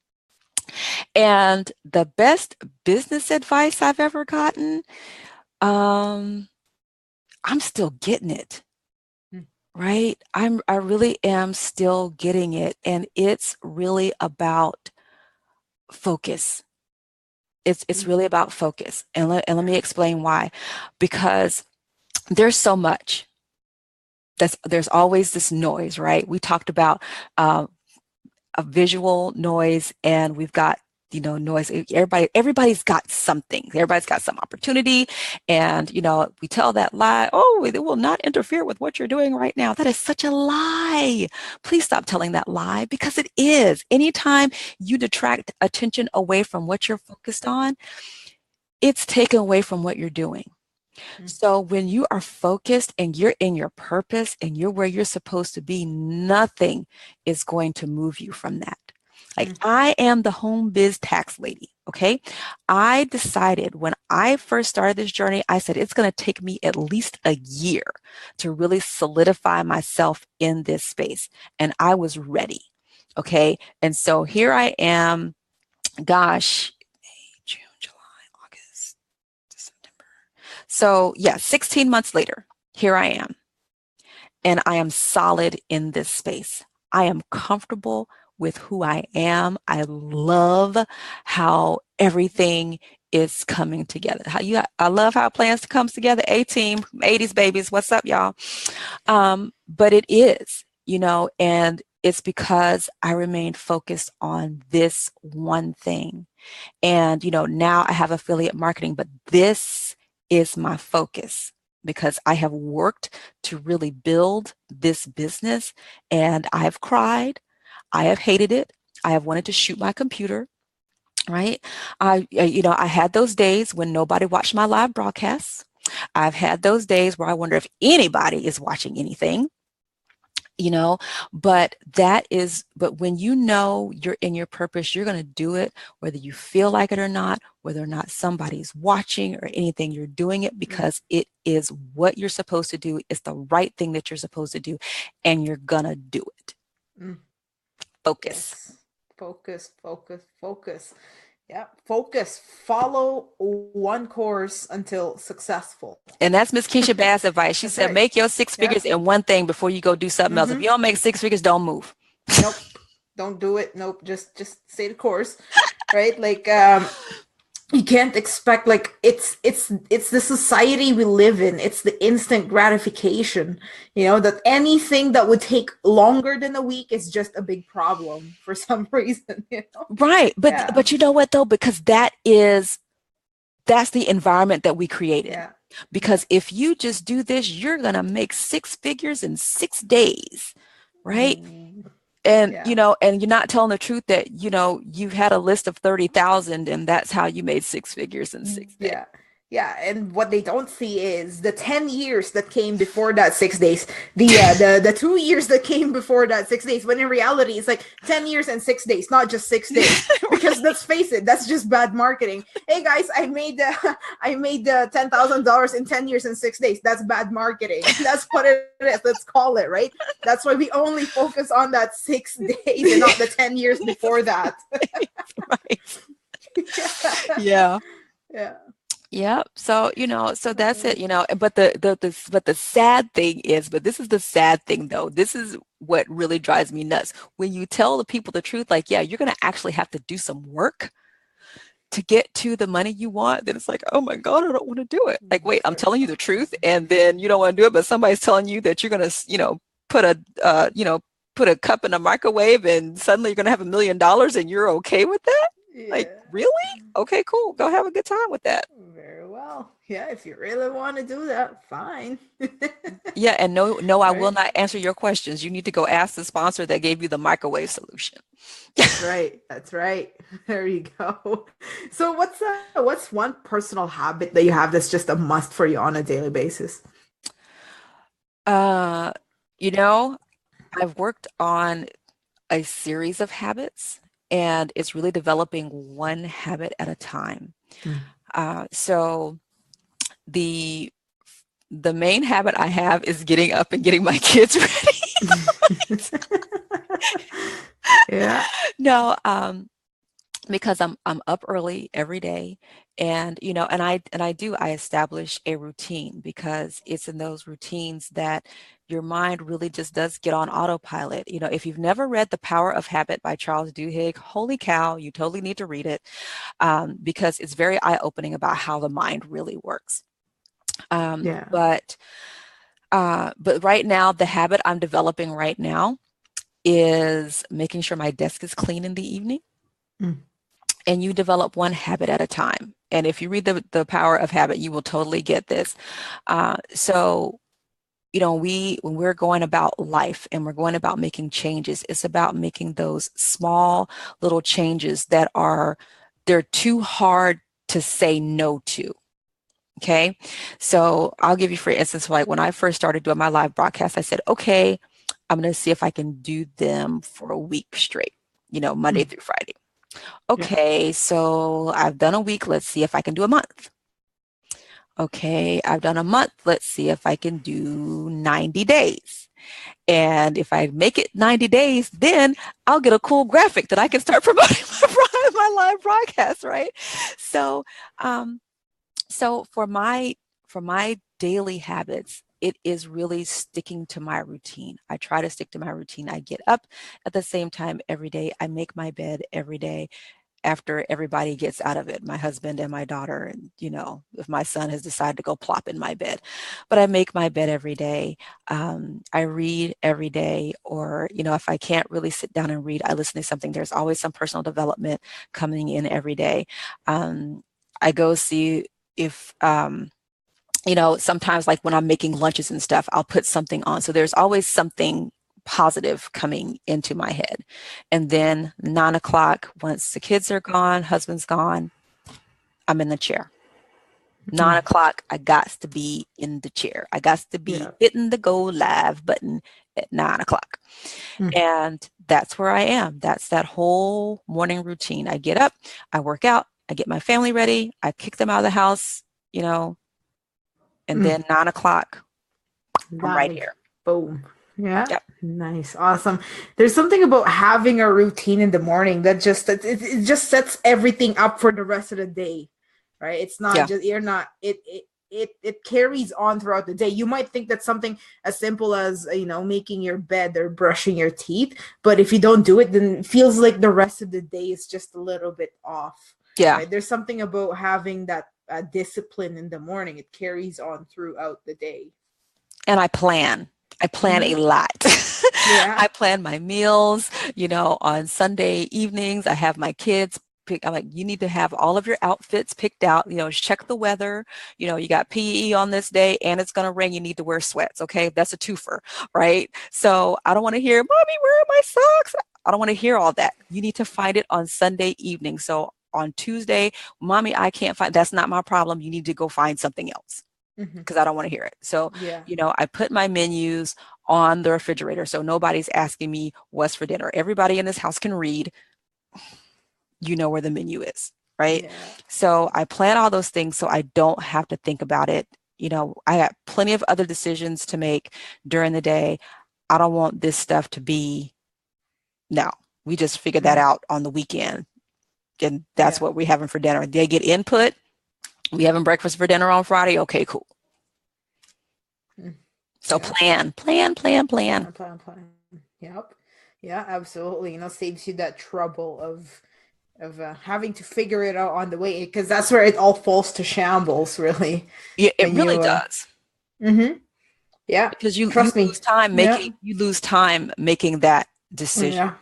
And the best business advice I've ever gotten, I'm still getting it. Right? I really am still getting it. And it's really about focus. It's really about focus. And let me explain why. Because there's so much. There's always this noise, right? We talked about a visual noise, and we've got noise. Everybody's got something. Everybody's got some opportunity. And, we tell that lie, oh, it will not interfere with what you're doing right now. That is such a lie. Please stop telling that lie, because it is. Anytime you detract attention away from what you're focused on, it's taken away from what you're doing. So when you are focused and you're in your purpose and you're where you're supposed to be, nothing is going to move you from that. Like, I am the home biz tax lady. Okay. I decided when I first started this journey, I said, it's going to take me at least a year to really solidify myself in this space. And I was ready. Okay. And so here I am, gosh, May, June, July, August, September. So yeah, 16 months later, here I am. And I am solid in this space. I am comfortable with who I am. I love how everything is coming together. I love how plans comes together. A-team, 80s babies. What's up, y'all? But it is, and it's because I remained focused on this one thing. And, now I have affiliate marketing, but this is my focus, because I have worked to really build this business, and I have cried. I have hated it. I have wanted to shoot my computer, right? I had those days when nobody watched my live broadcasts. I've had those days where I wonder if anybody is watching anything, but when you're in your purpose, you're going to do it, whether you feel like it or not, whether or not somebody's watching or anything. You're doing it because it is what you're supposed to do. It's the right thing that you're supposed to do, and you're going to do it. Focus. Yes. Focus. Yeah. Focus. Follow one course until successful. And that's Miss Keisha Bass' advice. She said, make your six figures in one thing before you go do something else. If you don't make six figures, don't move. Nope. Don't do it. Nope. Just stay the course. Right? Like, you can't expect, like, it's the society we live in. It's the instant gratification, that anything that would take longer than a week is just a big problem for some reason, Right. But you know what though? Because that's the environment that we created. Yeah. Because if you just do this, you're going to make six figures in 6 days. Right. And, and you're not telling the truth that, you've had a list of 30,000 and that's how you made 6 figures in 6 days. Yeah. Yeah. And what they don't see is the 10 years that came before that 6 days, the 2 years that came before that 6 days, when in reality, it's like 10 years and 6 days, not just 6 days, because let's face it, that's just bad marketing. Hey guys, I made $10,000 in 10 years and 6 days. That's bad marketing. That's what it is. Let's call it, right? That's why we only focus on that 6 days and not the 10 years before that. Right. Yeah. Yeah. Yeah. So, so that's it, but the sad thing is, but this is the sad thing though. This is what really drives me nuts. When you tell the people the truth, like, yeah, you're going to actually have to do some work to get to the money you want, then it's like, oh my God, I don't want to do it. Like, wait, I'm telling you the truth, and then you don't want to do it, but somebody's telling you that you're gonna, put a, put a cup in a microwave, and suddenly you're gonna have $1 million, and you're okay with that? Like, Yeah. really? Okay, cool. Go have a good time with that. Very well. Yeah, if you really want to do that, fine. Yeah, and no, I will Right? not answer your questions. You need to go ask the sponsor that gave you the microwave solution. That's right. That's right. There you go. So what's one personal habit that you have that's just a must for you on a daily basis? Uh, you know, I've worked on a series of habits, and it's really developing one habit at a time. Mm. So the the main habit I have is getting up and getting my kids ready. Yeah. No, because I'm up early every day, and I establish a routine, because it's in those routines that your mind really just does get on autopilot. If you've never read The Power of Habit by Charles Duhigg, holy cow, you totally need to read it, because it's very eye-opening about how the mind really works. Um, Yeah. but but right now, the habit I'm developing right now is making sure my desk is clean in the evening. Mm. And you develop one habit at a time. And if you read the Power of Habit, you will totally get this. So, when we're going about life and we're going about making changes, it's about making those small little changes they're too hard to say no to. Okay. So I'll give you, for instance, like when I first started doing my live broadcast, I said, okay, I'm going to see if I can do them for a week straight, Monday Mm. through Friday. Yeah. Okay, so I've done a week. Let's see if I can do a month. Okay, I've done a month. Let's see if I can do 90 days. And if I make it 90 days, then I'll get a cool graphic that I can start promoting my live broadcast, right? So, um, so for my daily habits, it is really sticking to my routine. I try to stick to my routine. I get up at the same time every day. I make my bed every day after everybody gets out of it, my husband and my daughter, and if my son has decided to go plop in my bed. But I make my bed every day. I read every day, or if I can't really sit down and read, I listen to something. There's always some personal development coming in every day. I go see if sometimes, like when I'm making lunches and stuff, I'll put something on. So there's always something positive coming into my head. And then 9 o'clock, once the kids are gone, husband's gone, I'm in the chair. 9 o'clock, I got to be in the chair. I got to be Yeah. hitting the go live button at 9 o'clock. Mm. And that's where I am. That's that whole morning routine. I get up, I work out, I get my family ready, I kick them out of the house, and Mm. then 9 o'clock, I'm right Live. here. Boom. Yeah. Yep. Nice. Awesome. There's something about having a routine in the morning it just sets everything up for the rest of the day. Right? It's not Yeah. just you're not it carries on throughout the day. You might think that's something as simple as, making your bed or brushing your teeth, but if you don't do it, then it feels like the rest of the day is just a little bit off. Yeah. Right? There's something about having that discipline in the morning. It carries on throughout the day. And I plan. I plan a Mhm. lot. Yeah. I plan my meals, on Sunday evenings. I have my kids pick. I'm like, you need to have all of your outfits picked out, check the weather. You got PE on this day and it's going to rain. You need to wear sweats. Okay. That's a twofer, right? So I don't want to hear, Mommy, where are my socks? I don't want to hear all that. You need to find it on Sunday evening. So on Tuesday, Mommy, I can't find, that's not my problem. You need to go find something else, Hmm. because I don't want to hear it. So, Yeah. I put my menus on the refrigerator so nobody's asking me what's for dinner. Everybody in this house can read, where the menu is, right? Yeah. So I plan all those things so I don't have to think about it. I got plenty of other decisions to make during the day. I don't want this stuff to be, no, we just figured that Mhm. out on the weekend. And that's Yeah. what we're having for dinner. They get input. We having breakfast for dinner on Friday. Okay, cool. Mm. So Yeah. plan, plan, plan, plan. Plan. Yep. Yeah, absolutely. Saves you that trouble of having to figure it out on the way, because that's where it all falls to shambles, really. Yeah, it When really you, does. mm-hmm. Yeah, Because you trust me. Yeah, lose time making that decision. yeah,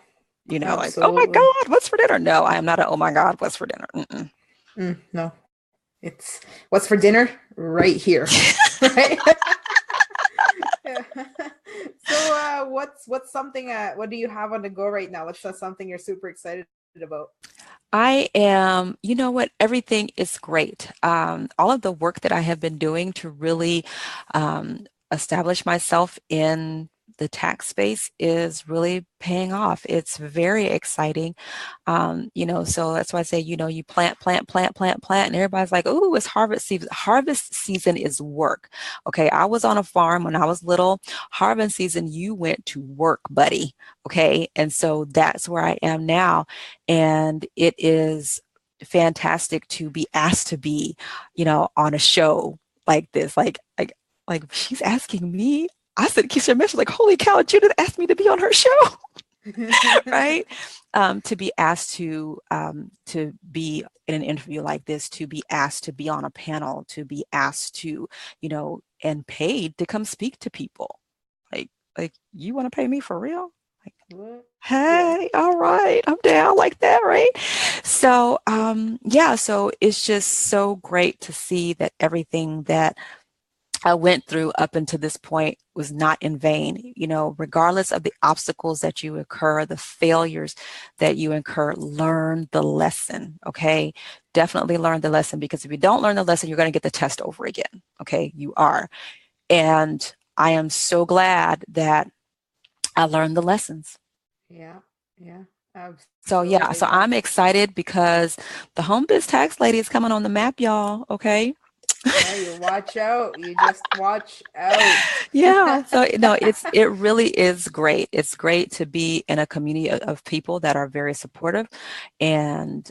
You know, like, oh my absolutely. God, what's for dinner? No, I am not a, oh my God, what's for dinner? Mm-mm. No, it's what's for dinner right here, right? So, what's something? What do you have on the go right now? What's something you're super excited about? I am, you know what, everything is great. All of the work that I have been doing to really establish myself in the tax space is really paying off. It's very exciting. You know, so that's why I say, you know, you plant, plant, plant, plant, plant, and everybody's like, oh, it's harvest season. Harvest season is work. Okay, I was on a farm when I was little. Harvest season, you went to work, buddy. Okay, and so that's where I am now. And it is fantastic to be asked to be, you know, on a show like this. Like she's asking me. I said, Keisha mentioned, like, holy cow, Judith asked me to be on her show. Right? To be asked to be in an interview like this, to be asked to be on a panel, to be asked to, you know, and paid to come speak to people. Like you want to pay me for real? Like, What? Yeah. hey, all right, I'm down like that, right? So yeah, so it's just so great to see that everything that I went through up until this point was not in vain. You know, regardless of the obstacles that you incur, the failures that you incur, learn the lesson. Okay. Definitely learn the lesson, because if you don't learn the lesson, you're going to get the test over again. Okay. You are. And I am so glad that I learned the lessons. Yeah, yeah, So yeah, absolutely. so Yeah. I'm excited because the Home Biz Tax Lady is coming on the map, y'all. Okay. Yeah, you watch out. You just watch out. Yeah, so no, it really is great. It's great to be in a community of people that are very supportive, and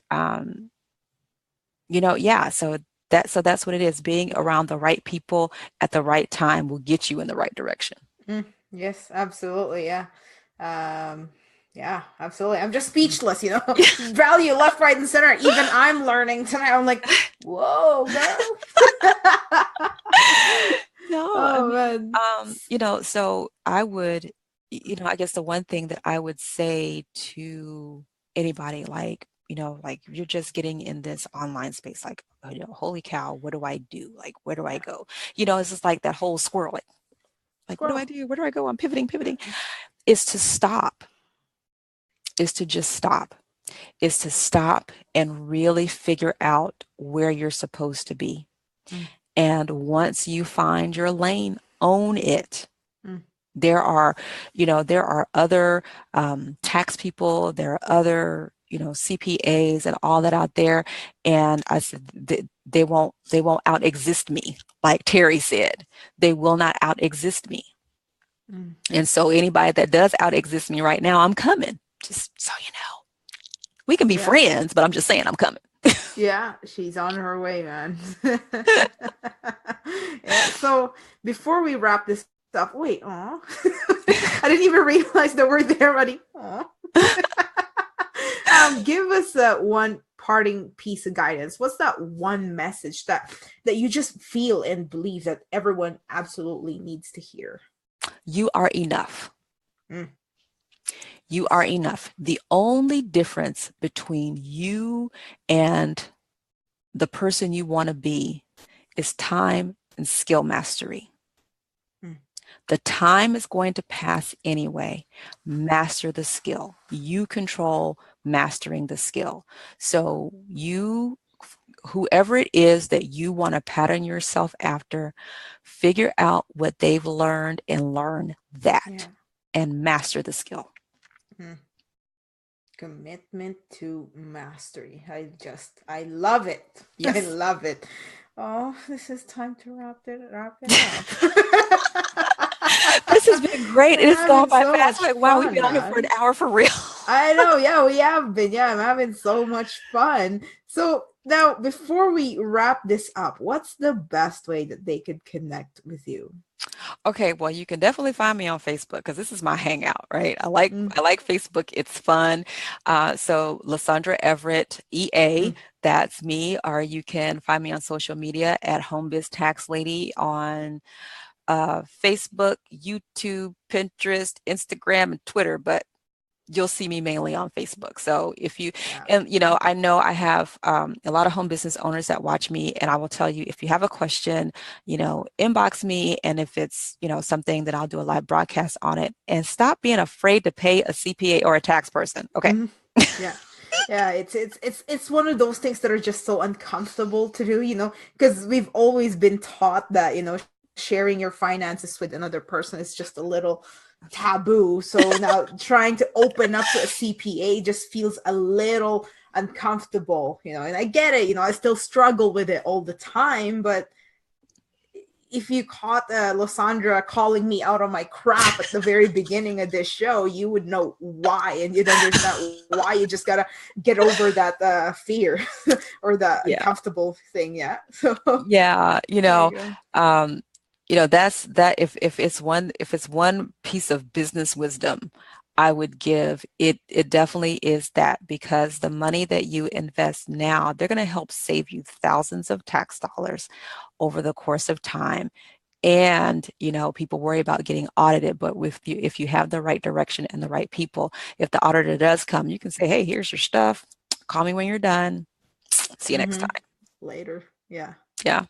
you know, yeah. So that's what it is. Being around the right people at the right time will get you in the right direction. Yes, absolutely. Yeah. Um, yeah, absolutely. I'm just speechless, you know. Value left, right, and center. Even I'm learning tonight. I'm like, whoa, girl. No, I Oh mean, man. you know, so I would, you know, I guess the one thing that I would say to anybody, like, you know, like you're just getting in this online space, like, you know, holy cow, what do I do? Like, where do I Yeah. go? You know, it's just like that whole squirrel, like, what do I Squirrel. do? Where do I go? I'm pivoting, pivoting. Is to stop, is to just stop, is to stop and really figure out where you're supposed to be. Mm, And once you find your lane, own it. mm, There are, you know, there are other tax people, there are other, you know, CPAs and all that out there. And I said they won't out exist me. Like Terry said, they will not out exist me. mm. And so anybody that does out exist me right now, I'm coming. Just so you know, we can be Yeah. friends, but I'm just saying I'm coming. Yeah, she's on her way, man. Yeah. So before we wrap this up, wait, aw. I didn't even realize that we're there already. Aw. Give us one parting piece of guidance. What's that one message that you just feel and believe that everyone absolutely needs to hear? You are enough. Mm, You are enough. The only difference between you and the person you want to be is time and skill mastery. mm, The time is going to pass anyway. Master the skill. You control mastering the skill. So you, whoever it is that you want to pattern yourself after, figure out what they've learned and learn yeah. that and master the skill. Mm. Commitment to mastery. I love it. I Yes. love it. Oh, this is time to wrap it up. This has been great. We're It has gone having by so fast. much Like, wow, we've fun, been on here for an man. hour for real. I know. Yeah, we have been. Yeah, I'm having so much fun. So, Now, before we wrap this up, what's the best way that they could connect with you? Okay, well, you can definitely find me on Facebook because this is my hangout, right? I like Facebook. It's fun. So LuSundra Everett, EA, Mm-hmm. that's me. Or you can find me on social media at Home Biz Tax Lady on Facebook, YouTube, Pinterest, Instagram, and Twitter. But you'll see me mainly on Facebook. So if you, Yeah. and you know, I know I have a lot of home business owners that watch me, and I will tell you, if you have a question, inbox me. And if it's, something, that I'll do a live broadcast on it. And stop being afraid to pay a CPA or a tax person. Okay. Mm-hmm. Yeah. Yeah, it's one of those things that are just so uncomfortable to do, because we've always been taught that, sharing your finances with another person is just a little taboo. So now trying to open up to a CPA just feels a little uncomfortable, and I get it, I still struggle with it all the time, but if you caught LuSundra calling me out on my crap at the very beginning of this show, you would know why, and you'd understand why. You just gotta get over that fear or the Yeah. uncomfortable thing. Yeah. So Yeah. there you go. That's that. If it's one piece of business wisdom I would give, it definitely is that, because the money that you invest now, they're going to help save you thousands of tax dollars over the course of time. And people worry about getting audited, but if you have the right direction and the right people, if the auditor does come, you can say, hey, here's your stuff, call me when you're done, see you next Mm-hmm. time. Later. Yeah. Yeah.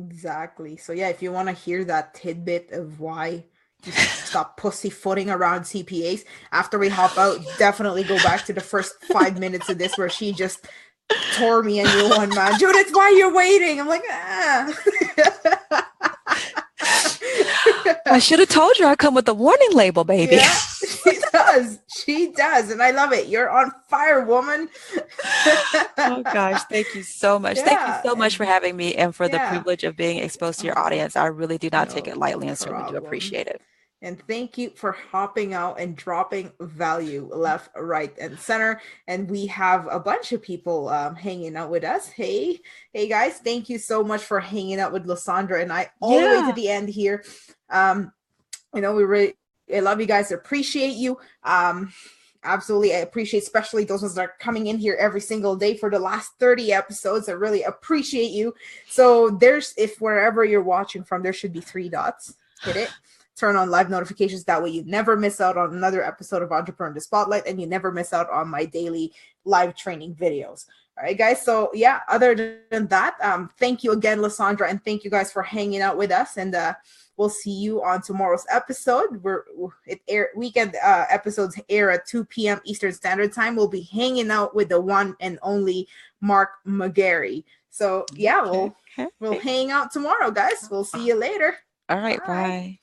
Exactly. So yeah, if you want to hear that tidbit of why you stop pussyfooting around CPAs after we hop out, definitely go back to the first 5 minutes of this where she just tore me a new one, man. Judith, why are you waiting? I'm like, I should have told you I come with a warning label, baby. Yeah, she does. She does. And I love it. You're on fire, woman. Oh gosh, thank you so much. Thank you Yeah. so much for having me and for the Yeah. privilege of being exposed to your Oh, audience. I really do not take no it lightly and certainly do problem. appreciate it. And thank you for hopping out and dropping value left, right, and center. And we have a bunch of people hanging out with us. Hey guys, thank you so much for hanging out with LuSundra and I all the way to Yeah. the end here. I love you guys. Appreciate you. Absolutely. I appreciate especially those ones that are coming in here every single day for the last 30 episodes. I really appreciate you. So if wherever you're watching from, there should be 3 dots. Hit it. Turn on live notifications. That way you never miss out on another episode of Entrepreneur in the Spotlight, and you never miss out on my daily live training videos. All right, guys. So yeah, other than that, thank you again, LuSundra, and thank you guys for hanging out with us. And we'll see you on tomorrow's episode. Weekend episodes air at 2 p.m. Eastern Standard Time. We'll be hanging out with the one and only Mark McGarry. So yeah, Okay. we'll hang out tomorrow, guys. We'll see you later. All right. Bye. Bye.